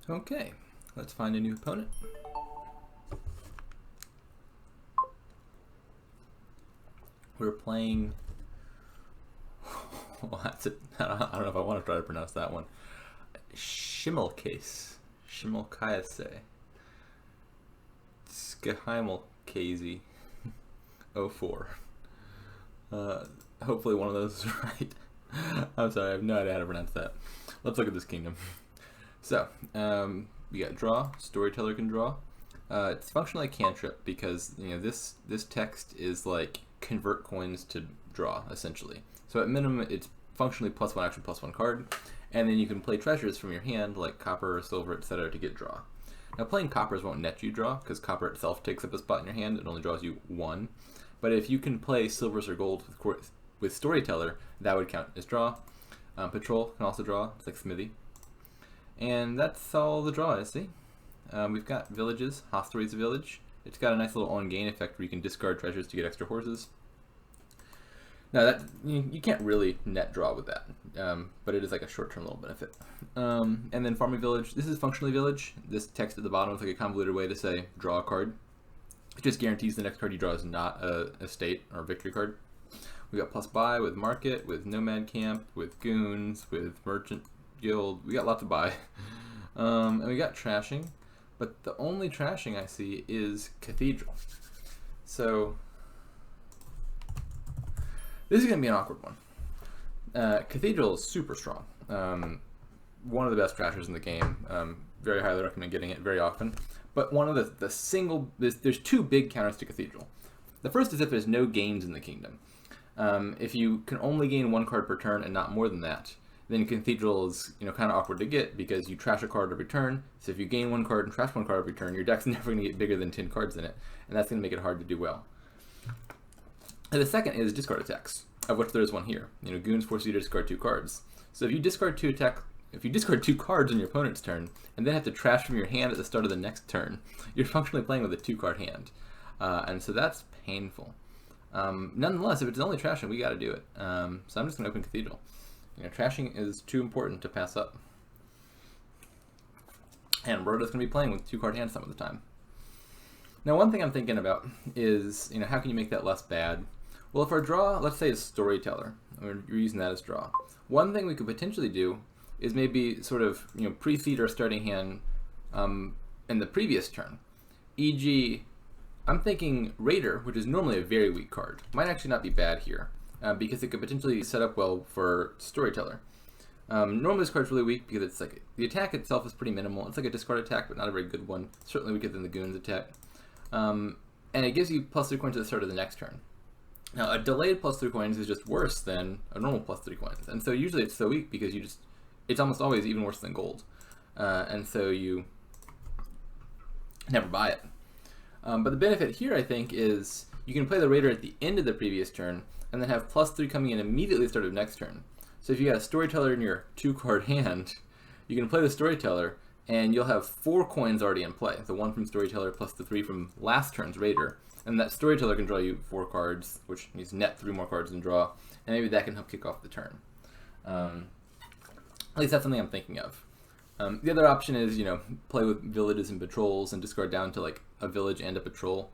Okay, let's find a new opponent. We're playing. Well, that's it. I don't know if I want to try to pronounce that one. Schimmelkäse. Schimmelkäse. Schimmelkäse. 04. Hopefully one of those is right. I'm sorry, I have no idea how to pronounce that. Let's look at this kingdom. So, we got draw. Storyteller can draw. It's functionally a cantrip because this text is like convert coins to draw essentially. So at minimum, it's functionally +1 action, +1 card, and then you can play treasures from your hand like copper, silver, etc. to get draw. Now playing coppers won't net you draw because copper itself takes up a spot in your hand. It only draws you 1. But if you can play silvers or gold with Storyteller, that would count as draw. Patrol can also draw. It's like Smithy. And that's all the draw is, see? We've got villages. Hostelry's a village. It's got a nice little on-gain effect where you can discard treasures to get extra horses. Now that you can't really net draw with that, but it is like a short-term little benefit. And then farming village. This is functionally village. This text at the bottom is like a convoluted way to say draw a card. It just guarantees the next card you draw is not a state or a victory card. We got plus buy with market, with nomad camp, with goons, with merchant guild. We got lots to buy, and we got trashing. But the only trashing I see is Cathedral. So this is going to be an awkward one. Cathedral is super strong. One of the best trashers in the game. Very highly recommend getting it very often. But one of there's 2 big counters to Cathedral. The first is if there's no gains in the kingdom. If you can only gain 1 card per turn and not more than that, then Cathedral is kind of awkward to get because you trash a card every turn. So if you gain 1 card and trash 1 card every turn, your deck's never going to get bigger than 10 cards in it, and that's going to make it hard to do well. And the second is discard attacks, of which there is one here. Goons force you to discard 2 cards. So if you discard 2 cards on your opponent's turn and then have to trash from your hand at the start of the next turn, you're functionally playing with a 2-card hand, and so that's painful. Nonetheless, if it's only trashing, we got to do it. So I'm just going to open Cathedral. Trashing is too important to pass up. And Rhoda's going to be playing with 2-card hands some of the time. Now, one thing I'm thinking about is, how can you make that less bad? Well, if our draw, let's say, is Storyteller, we're using that as draw. One thing we could potentially do is maybe sort of, precede our starting hand in the previous turn. E.g., I'm thinking Raider, which is normally a very weak card, might actually not be bad here. Because it could potentially set up well for Storyteller. Normally this card's really weak because it's like the attack itself is pretty minimal. It's like a discard attack, but not a very good one. Certainly weaker than the Goons attack. And it gives you +3 coins at the start of the next turn. Now a delayed +3 coins is just worse than a normal +3 coins, and so usually it's so weak because it's almost always even worse than gold, and so you never buy it. But the benefit here, I think, is you can play the Raider at the end of the previous turn and then have +3 coming in immediately at the start of next turn. So if you got a Storyteller in your 2-card hand, you can play the Storyteller and you'll have 4 coins already in play. The 1 from Storyteller plus the 3 from last turn's Raider. And that Storyteller can draw you 4 cards, which means net 3 more cards than draw, and maybe that can help kick off the turn. At least that's something I'm thinking of. The other option is, play with villages and patrols and discard down to like a village and a patrol.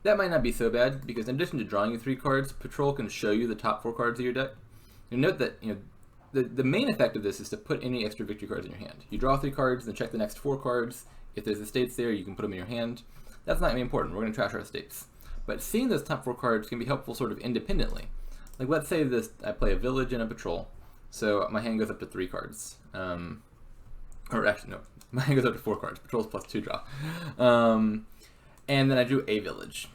That might not be so bad because in addition to drawing you 3 cards, Patrol can show you the top 4 cards of your deck. You note that the main effect of this is to put any extra victory cards in your hand. You draw 3 cards, then check the next 4 cards. If there's estates there, you can put them in your hand. That's not really important. We're going to trash our estates. But seeing those top 4 cards can be helpful sort of independently. Like let's say I play a village and a patrol, so my hand goes up to 3 cards. Or actually no, my hand goes up to 4 cards. Patrol's +2 draw. And then I drew a village.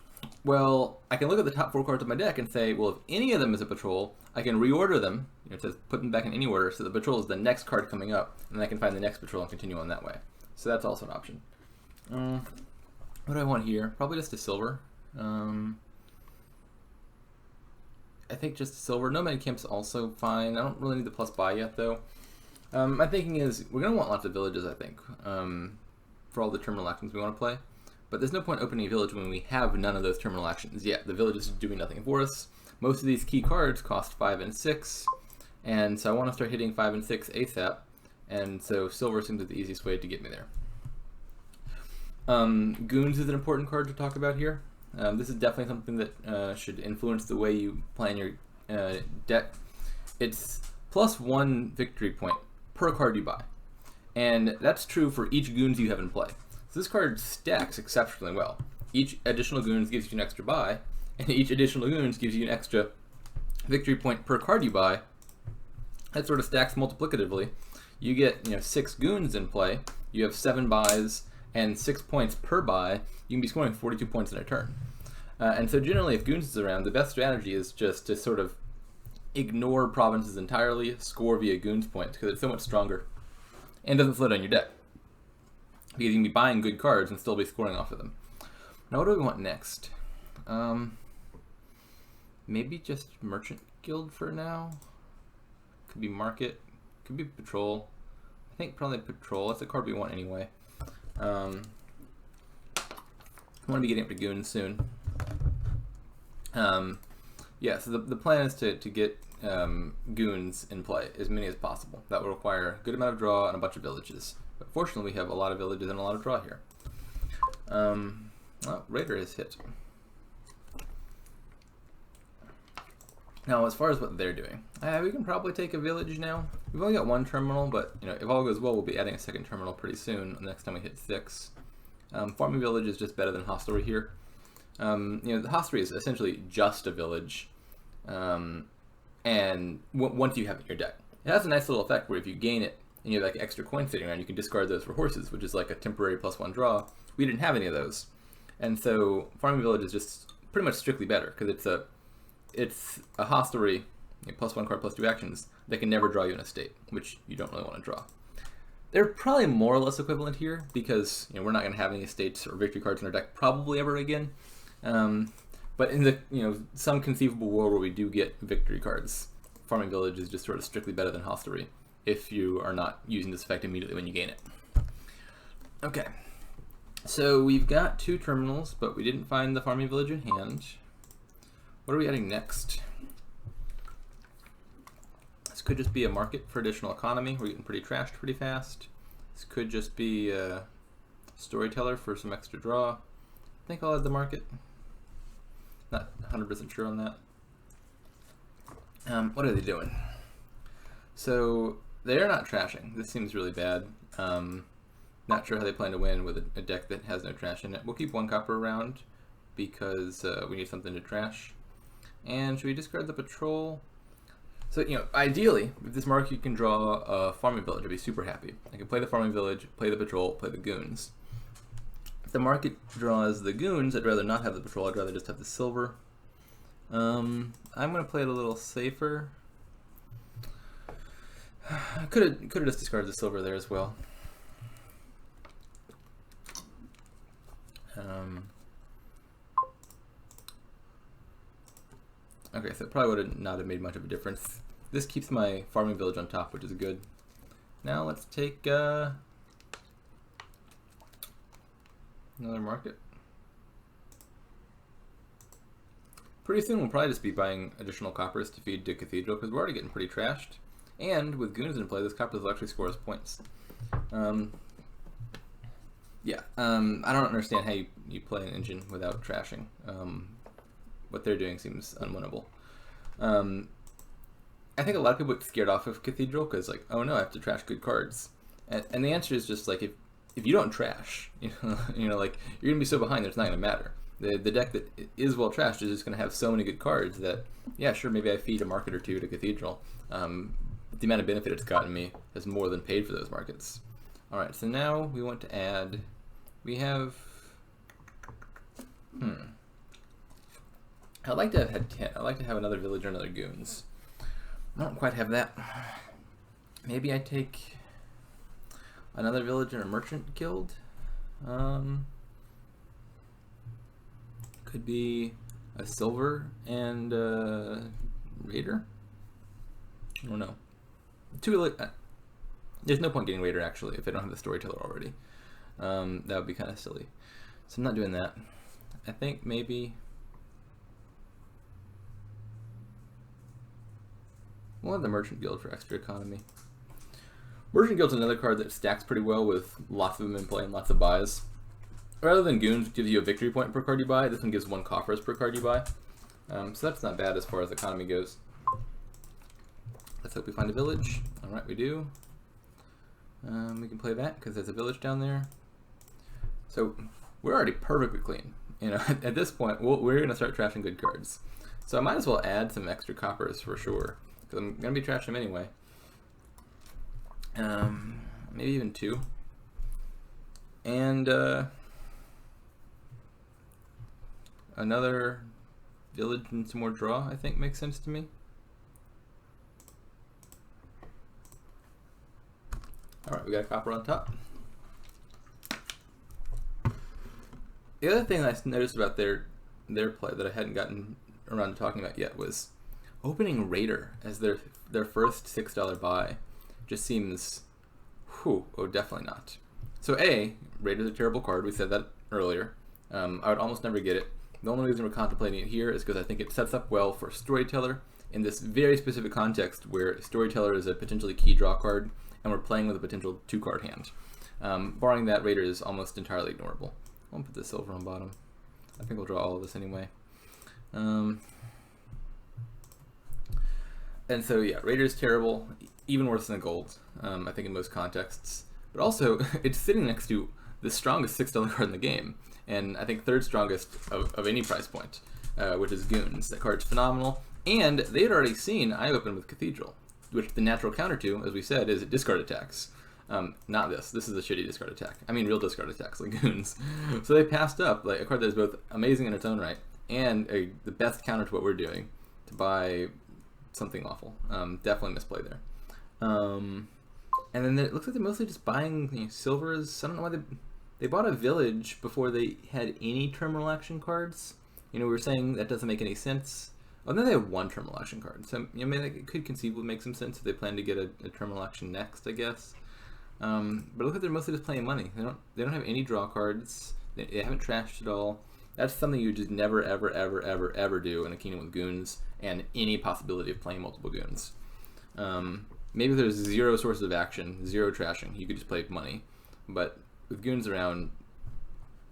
Well, I can look at the top 4 cards of my deck and say, well, if any of them is a patrol, I can reorder them. It says put them back in any order, so the patrol is the next card coming up, and then I can find the next patrol and continue on that way. So that's also an option. What do I want here? Probably just a silver. I think just a silver. Nomad Camp's also fine. I don't really need the plus buy yet, though. My thinking is we're going to want lots of villages, I think, for all the terminal actions we want to play. But there's no point opening a village when we have none of those terminal actions yet. The village is doing nothing for us. Most of these key cards cost 5 and 6, and so I want to start hitting 5 and 6 ASAP. and so silver seems like the easiest way to get me there. Goons is an important card to talk about here. This is definitely something that should influence the way you plan your deck. It's +1 victory point per card you buy, and that's true for each Goons you have in play. So this card stacks exceptionally well. Each additional Goons gives you an extra buy, and each additional Goons gives you an extra victory point per card you buy. That sort of stacks multiplicatively. You get 6 Goons in play, you have 7 buys, and 6 points per buy. You can be scoring 42 points in a turn. And so generally, if Goons is around, the best strategy is just to sort of ignore provinces entirely, score via Goons points, because it's so much stronger and doesn't slow down your deck. Because you can be buying good cards and still be scoring off of them. Now what do we want next? Maybe just Merchant Guild for now. Could be Market, could be Patrol. I think probably Patrol, that's a card we want anyway. I want to be getting up to Goons soon. Yeah, so the plan is to get Goons in play, as many as possible. That will require a good amount of draw and a bunch of villages. But fortunately, we have a lot of villages and a lot of draw here. Well, Raider has hit. Now, as far as what they're doing, we can probably take a village now. We've only got 1 terminal, but if all goes well, we'll be adding a 2nd terminal pretty soon. The next time we hit 6. Farming village is just better than hostelry here. The hostelry is essentially just a village, and once you have it in your deck, it has a nice little effect where if you gain it and you have like extra coins sitting around, you can discard those for horses, which is like a temporary +1 draw. We didn't have any of those, and so farming village is just pretty much strictly better because it's a hostelry, +1 card +2 actions that can never draw you an estate, which you don't really want to draw. They're probably more or less equivalent here because we're not going to have any estates or victory cards in our deck probably ever again. But in the some conceivable world where we do get victory cards, farming village is just sort of strictly better than hostelry if you are not using this effect immediately when you gain it. Okay, so we've got 2 terminals, but we didn't find the farming village in hand. What are we adding next? This could just be a market for additional economy. We're getting pretty trashed pretty fast. This could just be a storyteller for some extra draw. I think I'll add the market. Not 100% sure on that. What are they doing? So they're not trashing. This seems really bad. Not sure how they plan to win with a deck that has no trash in it. We'll keep 1 copper around because we need something to trash. And should we discard the patrol? So, ideally, with this market you can draw a farming village. I'd be super happy. I can play the farming village, play the patrol, play the Goons. If the market draws the Goons, I'd rather not have the patrol. I'd rather just have the silver. I'm going to play it a little safer. I could have just discarded the silver there as well. Okay, so it probably would not have made much of a difference. This keeps my farming village on top, which is good. Now let's take another market. Pretty soon we'll probably just be buying additional coppers to feed to Cathedral because we're already getting pretty trashed. And with Goons in play, this coppers will actually score us points. I don't understand how you play an engine without trashing. What they're doing seems unwinnable. I think a lot of people get scared off of Cathedral because, like, oh no, I have to trash good cards. And the answer is just like if you don't trash, like you're gonna be so behind that it's not gonna matter. The deck that is well trashed is just gonna have so many good cards that yeah, sure, maybe I feed a market or 2 to Cathedral. The amount of benefit it's gotten me has more than paid for those markets. All right, so now we want to add. We have. I'd like to have had 10. I'd like to have another village or another Goons. I don't quite have that. Maybe I take another village and a merchant guild. Could be a silver and a raider. I don't know. There's no point getting raider actually if I don't have the storyteller already. That would be kind of silly. So I'm not doing that. I think maybe. We'll have the merchant guild for extra economy. Merchant Guild's another card that stacks pretty well with lots of them in play and lots of buys. Rather than Goons gives you a victory point per card you buy, this one gives 1 coppers per card you buy. So that's not bad as far as economy goes. Let's hope we find a village. Alright, we do. We can play that because there's a village down there. So we're already perfectly clean. You know, at this point, we're going to start trashing good cards. So I might as well add some extra coppers for sure, because I'm going to be trashing them anyway. Maybe even 2. And another village and some more draw, I think, makes sense to me. Alright, we got a copper on top. The other thing I noticed about their play that I hadn't gotten around to talking about yet was opening Raider as their first $6 buy just seems, whew, oh, definitely not. So A, Raider's a terrible card, we said that earlier. I would almost never get it. The only reason we're contemplating it here is because I think it sets up well for Storyteller in this very specific context where Storyteller is a potentially key draw card and we're playing with a potential 2-card hand. Barring that, Raider is almost entirely ignorable. I'll put the silver on bottom. I think we'll draw all of this anyway. And so yeah, Raider is terrible, even worse than gold, I think in most contexts. But also, it's sitting next to the strongest $6 card in the game, and I think 3rd strongest of any price point, which is Goons. That card's phenomenal, and they had already seen I open with Cathedral, which the natural counter to, as we said, is discard attacks. Not this. This is a shitty discard attack. I mean real discard attacks, like Goons. So they passed up like a card that is both amazing in its own right and the best counter to what we're doing to buy something awful. Definitely misplay there. And then it looks like they're mostly just buying silvers. I don't know why they bought a village before they had any terminal action cards. You know, we were saying that doesn't make any sense. Oh, then they have 1 terminal action card. So I mean, it could conceivably make some sense if they plan to get a terminal action next, I guess. But look at they're mostly just playing money. They don't have any draw cards. They haven't trashed at all. That's something you just never ever ever ever ever do in a kingdom with Goons and any possibility of playing multiple Goons. Maybe there's 0 sources of action, 0 trashing. You could just play money, but with Goons around,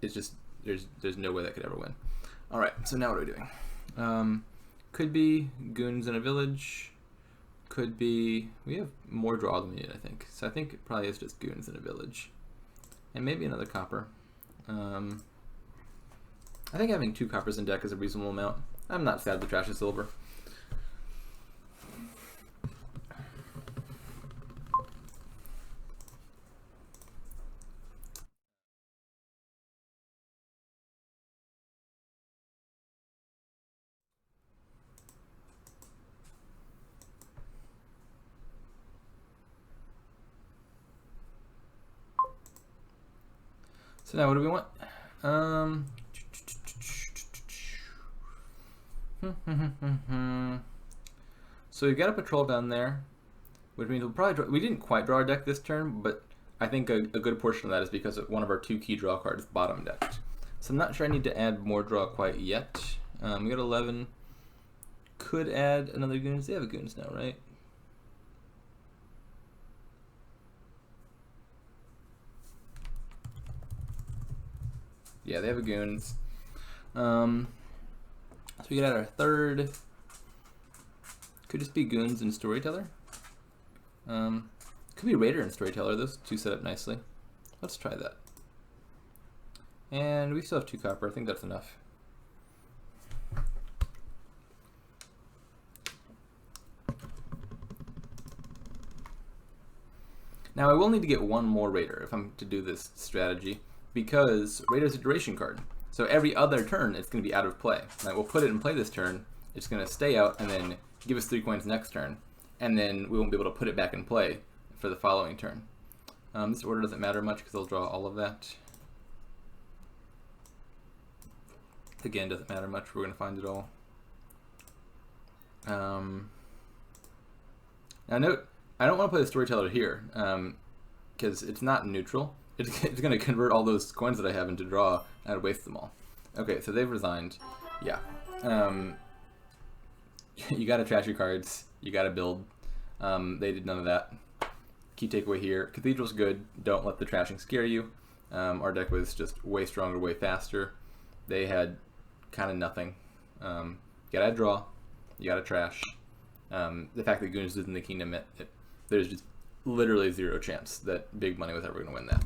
it's just there's no way that could ever win. All right, so now what are we doing? Could be Goons in a village. Could be, we have more draw than we need, I think. So I think it probably is just Goons in a village. And maybe another copper. I think having 2 coppers in deck is a reasonable amount. I'm not sad to trash a silver. So now what do we want? So we've got a patrol down there, which means we'll probably draw, we didn't quite draw our deck this turn, but I think a good portion of that is because one of our 2 key draw cards bottom decked. So I'm not sure I need to add more draw quite yet. We got 11. Could add another Goons. They have a Goons now, right? Yeah, they have a Goons. So we get out our 3rd. Could just be Goons and Storyteller. Could be Raider and Storyteller. Those 2 set up nicely. Let's try that. And we still have 2 copper. I think that's enough. Now I will need to get 1 more Raider if I'm to do this strategy, because Raider's a duration card. So every other turn it's going to be out of play. Like, we'll put it in play this turn, it's going to stay out and then give us 3 coins next turn, and then we won't be able to put it back in play for the following turn. This order doesn't matter much because I'll draw all of that. Again, doesn't matter much, we're going to find it all. Now note, I don't want to play the Storyteller here, because it's not neutral. It's going to convert all those coins that I have into draw, and I'd waste them all. Okay, so they've resigned. Yeah. You gotta trash your cards. You gotta build. They did none of that. key takeaway here, Cathedral's good. Don't let the trashing scare you. Our deck was just way stronger, way faster. They had kind of nothing. You gotta draw. You gotta trash. The fact that Goons is in the Kingdom, there's just literally zero chance that big money was ever going to win that.